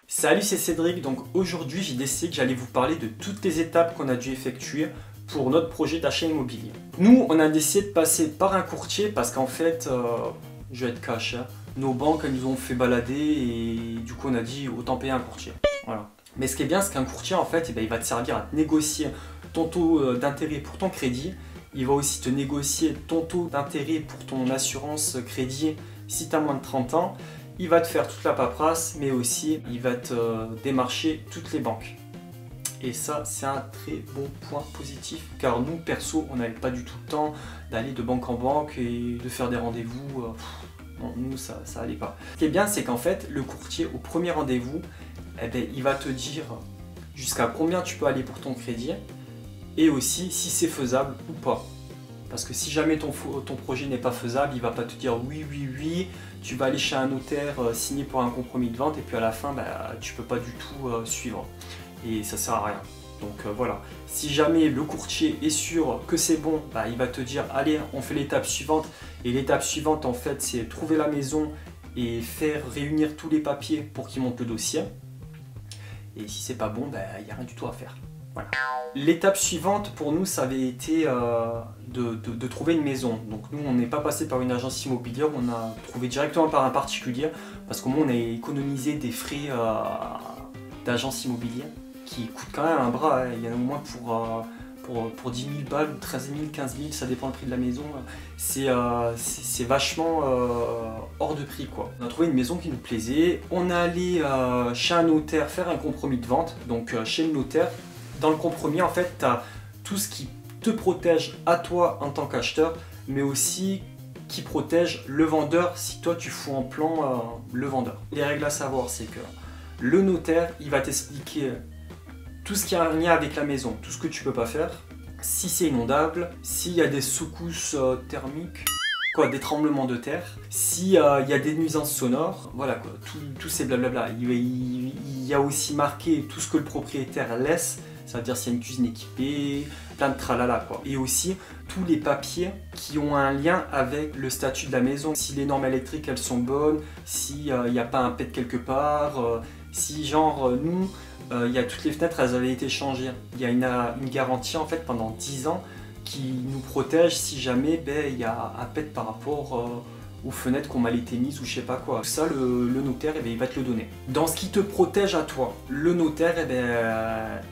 Salut, c'est Cédric. Donc aujourd'hui j'ai décidé que j'allais vous parler de toutes les étapes qu'on a dû effectuer pour notre projet d'achat immobilier. Nous on a décidé de passer par un courtier parce qu'en fait, je vais être cash, hein, nos banques elles nous ont fait balader et du coup on a dit autant payer un courtier. Voilà. Mais ce qui est bien, c'est qu'un courtier en fait, il va te servir à te négocier ton taux d'intérêt pour ton crédit. Il va aussi te négocier ton taux d'intérêt pour ton assurance crédit si tu as moins de 30 ans. Il va te faire toute la paperasse, mais aussi il va te démarcher toutes les banques. Et ça, c'est un très bon point positif, car nous, perso, on n'avait pas du tout le temps d'aller de banque en banque et de faire des rendez-vous. Non, nous, ça allait pas. Ce qui est bien, c'est qu'en fait, le courtier, au premier rendez-vous, eh ben, il va te dire jusqu'à combien tu peux aller pour ton crédit, et aussi si c'est faisable ou pas. Parce que si jamais ton projet n'est pas faisable, il ne va pas te dire oui, oui, oui, tu vas aller chez un notaire signer pour un compromis de vente et puis à la fin, tu ne peux pas du tout suivre. Et ça ne sert à rien. Donc voilà, si jamais le courtier est sûr que c'est bon, il va te dire allez, on fait l'étape suivante. Et l'étape suivante, en fait, c'est trouver la maison et faire réunir tous les papiers pour qu'il monte le dossier. Et si c'est pas bon, il n'y a rien du tout à faire. Voilà. L'étape suivante pour nous, ça avait été de trouver une maison. Donc nous, on n'est pas passé par une agence immobilière, on a trouvé directement par un particulier parce qu'au moins on a économisé des frais d'agence immobilière qui coûtent quand même un bras. Il y en a au moins pour 10 000 balles, 13 000, 15 000, ça dépend du prix de la maison. C'est vachement hors de prix, quoi. On a trouvé une maison qui nous plaisait. On est allé chez un notaire faire un compromis de vente. Donc chez le notaire, dans le compromis, en fait, tu as tout ce qui te protège à toi en tant qu'acheteur, mais aussi qui protège le vendeur si toi tu fous en plan le vendeur. Les règles à savoir, c'est que le notaire, il va t'expliquer tout ce qui a un lien avec la maison, tout ce que tu peux pas faire, si c'est inondable, s'il y a des secousses thermiques, des tremblements de terre, s'il y a des nuisances sonores, voilà quoi, tout ces blablabla. Il y a aussi marqué tout ce que le propriétaire laisse, ça veut dire s'il y a une cuisine équipée, plein de tralala quoi. Et aussi tous les papiers qui ont un lien avec le statut de la maison, si les normes électriques elles sont bonnes, s'il n'y a pas un pet quelque part, si genre nous, il y a toutes les fenêtres elles avaient été changées. Il y a une garantie en fait pendant 10 ans qui nous protège si jamais il y a un pet par rapport aux fenêtres qui ont mal été mises ou je sais pas quoi. Ça, le notaire, il va te le donner. Dans ce qui te protège à toi, le notaire,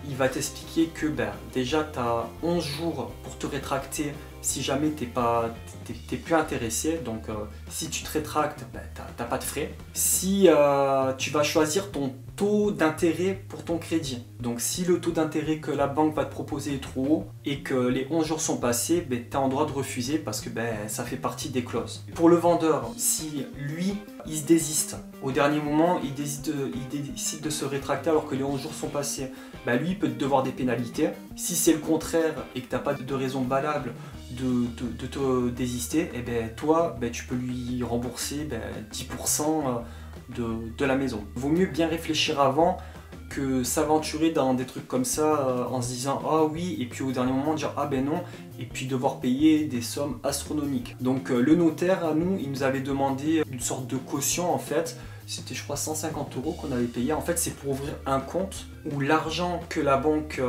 il va t'expliquer que déjà, tu as 11 jours pour te rétracter si jamais t'es plus intéressé. Donc, si tu te rétractes, t'as pas de frais. Si tu vas choisir ton taux d'intérêt pour ton crédit. Donc, si le taux d'intérêt que la banque va te proposer est trop haut et que les 11 jours sont passés, tu as en droit de refuser parce que ça fait partie des clauses. Pour le vendeur, si lui, il se désiste au dernier moment, il décide de se rétracter alors que les 11 jours sont passés, lui, il peut te devoir des pénalités. Si c'est le contraire et que tu n'as pas de raison valable de te désister, toi, tu peux lui rembourser 10% de la maison. Vaut mieux bien réfléchir avant que s'aventurer dans des trucs comme ça en se disant ah oui et puis au dernier moment dire ah non et puis devoir payer des sommes astronomiques. Donc le notaire à nous, il nous avait demandé une sorte de caution en fait. C'était je crois 150 € qu'on avait payé. En fait c'est pour ouvrir un compte où l'argent que la banque,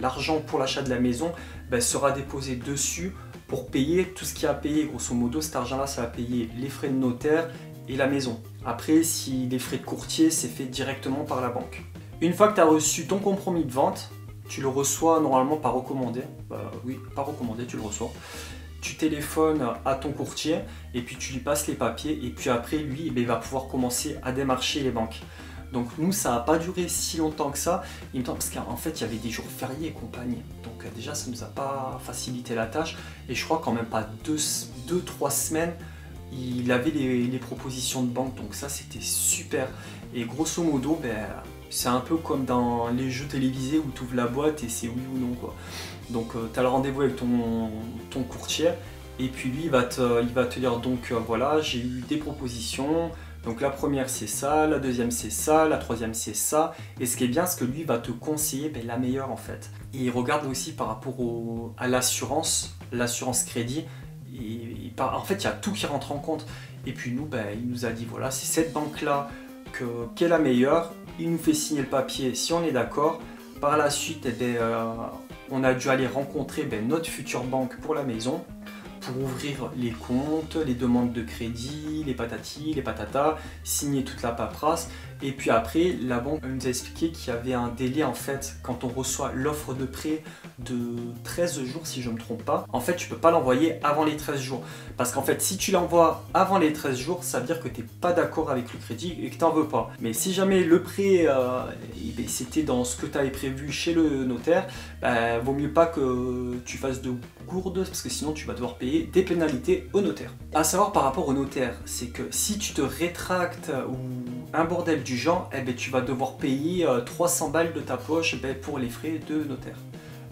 l'argent pour l'achat de la maison sera déposé dessus pour payer tout ce qu'il y a à payer. Grosso modo cet argent là ça va payer les frais de notaire et la maison. Après, si les frais de courtier, c'est fait directement par la banque. Une fois que tu as reçu ton compromis de vente, tu le reçois normalement par recommandé. Oui, par recommandé, tu le reçois. Tu téléphones à ton courtier et puis tu lui passes les papiers et puis après, lui, il va pouvoir commencer à démarcher les banques. Donc nous, ça n'a pas duré si longtemps que ça, parce qu'en fait, il y avait des jours fériés et compagnie. Donc déjà, ça ne nous a pas facilité la tâche. Et je crois qu'en même pas 2-3 semaines, il avait les propositions de banque, donc ça c'était super. Et grosso modo, c'est un peu comme dans les jeux télévisés où tu ouvres la boîte et c'est oui ou non quoi. Donc tu as le rendez-vous avec ton courtier et puis lui il va te dire donc voilà, j'ai eu des propositions. Donc la première c'est ça, la deuxième c'est ça, la troisième c'est ça. Et ce qui est bien, c'est que lui va te conseiller la meilleure en fait. Et il regarde aussi par rapport à l'assurance crédit. En fait, il y a tout qui rentre en compte. Et puis nous, il nous a dit voilà, c'est cette banque-là qui est la meilleure. Il nous fait signer le papier si on est d'accord. Par la suite, on a dû aller rencontrer notre future banque pour la maison, pour ouvrir les comptes, les demandes de crédit, les patatis, les patatas, signer toute la paperasse. Et puis après, la banque nous a expliqué qu'il y avait un délai en fait quand on reçoit l'offre de prêt de 13 jours si je ne me trompe pas. En fait, tu peux pas l'envoyer avant les 13 jours. Parce qu'en fait, si tu l'envoies avant les 13 jours, ça veut dire que tu n'es pas d'accord avec le crédit et que tu n'en veux pas. Mais si jamais le prêt, c'était dans ce que tu avais prévu chez le notaire, vaut mieux pas que tu fasses de gourdes parce que sinon tu vas devoir payer des pénalités au notaire. À savoir par rapport au notaire, c'est que si tu te rétractes ou un bordel du genre, tu vas devoir payer 300 balles de ta poche pour les frais de notaire.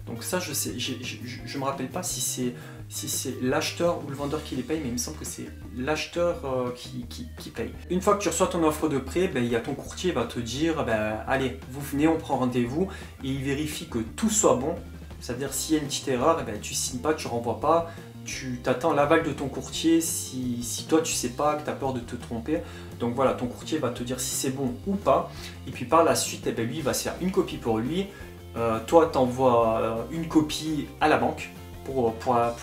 Donc ça je sais, je me rappelle pas si c'est l'acheteur ou le vendeur qui les paye, mais il me semble que c'est l'acheteur qui paye. Une fois que tu reçois ton offre de prêt, il y a ton courtier qui va te dire allez, vous venez, on prend rendez-vous, et il vérifie que tout soit bon. C'est-à-dire s'il y a une petite erreur, tu signes pas, tu renvoies pas, tu t'attends l'aval de ton courtier si toi tu sais pas, que tu as peur de te tromper. Donc voilà, ton courtier va te dire si c'est bon ou pas, et puis par la suite, lui il va se faire une copie pour lui. Toi tu envoies une copie à la banque pour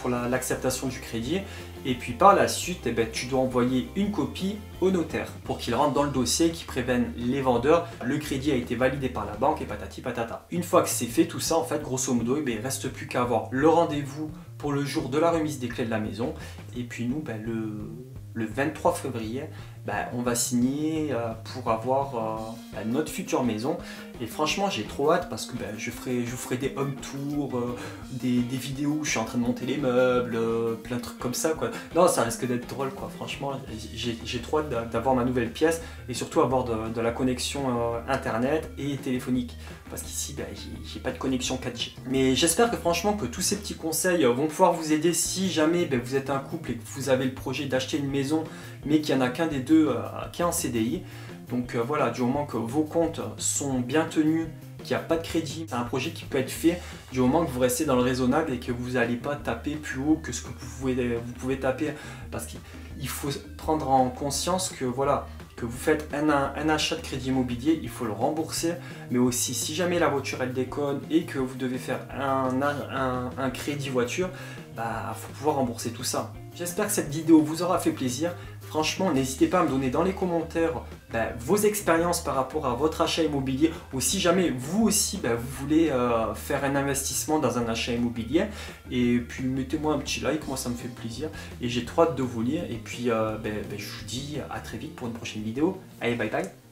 l'acceptation du crédit, et puis par la suite tu dois envoyer une copie au notaire pour qu'il rentre dans le dossier, qu'il prévienne les vendeurs, le crédit a été validé par la banque et patati patata. Une fois que c'est fait tout ça, en fait grosso modo, il ne reste plus qu'à avoir le rendez-vous pour le jour de la remise des clés de la maison, et puis nous le 23 février, on va signer pour avoir notre future maison. Et franchement, j'ai trop hâte parce que je vous ferai des home tours, des vidéos où je suis en train de monter les meubles, plein de trucs comme ça, quoi. Non, ça risque d'être drôle, quoi. Franchement, j'ai trop hâte d'avoir ma nouvelle pièce et surtout avoir de la connexion internet et téléphonique. Parce qu'ici, j'ai pas de connexion 4G. Mais j'espère que franchement que tous ces petits conseils vont pouvoir vous aider si jamais vous êtes un couple et que vous avez le projet d'acheter une maison, mais qu'il n'y en a qu'un des deux qui est en CDI. Donc voilà, du moment que vos comptes sont bien tenus, qu'il n'y a pas de crédit, c'est un projet qui peut être fait du moment que vous restez dans le raisonnable et que vous n'allez pas taper plus haut que ce que vous pouvez taper. Parce qu'il faut prendre en conscience que voilà, que vous faites un achat de crédit immobilier, il faut le rembourser, mais aussi si jamais la voiture elle déconne et que vous devez faire un crédit voiture, faut pouvoir rembourser tout ça. J'espère que cette vidéo vous aura fait plaisir. Franchement, n'hésitez pas à me donner dans les commentaires vos expériences par rapport à votre achat immobilier, ou si jamais vous aussi vous voulez faire un investissement dans un achat immobilier. Et puis mettez-moi un petit like, moi ça me fait plaisir et j'ai trop hâte de vous lire. Et puis je vous dis à très vite pour une prochaine vidéo. Allez, bye bye.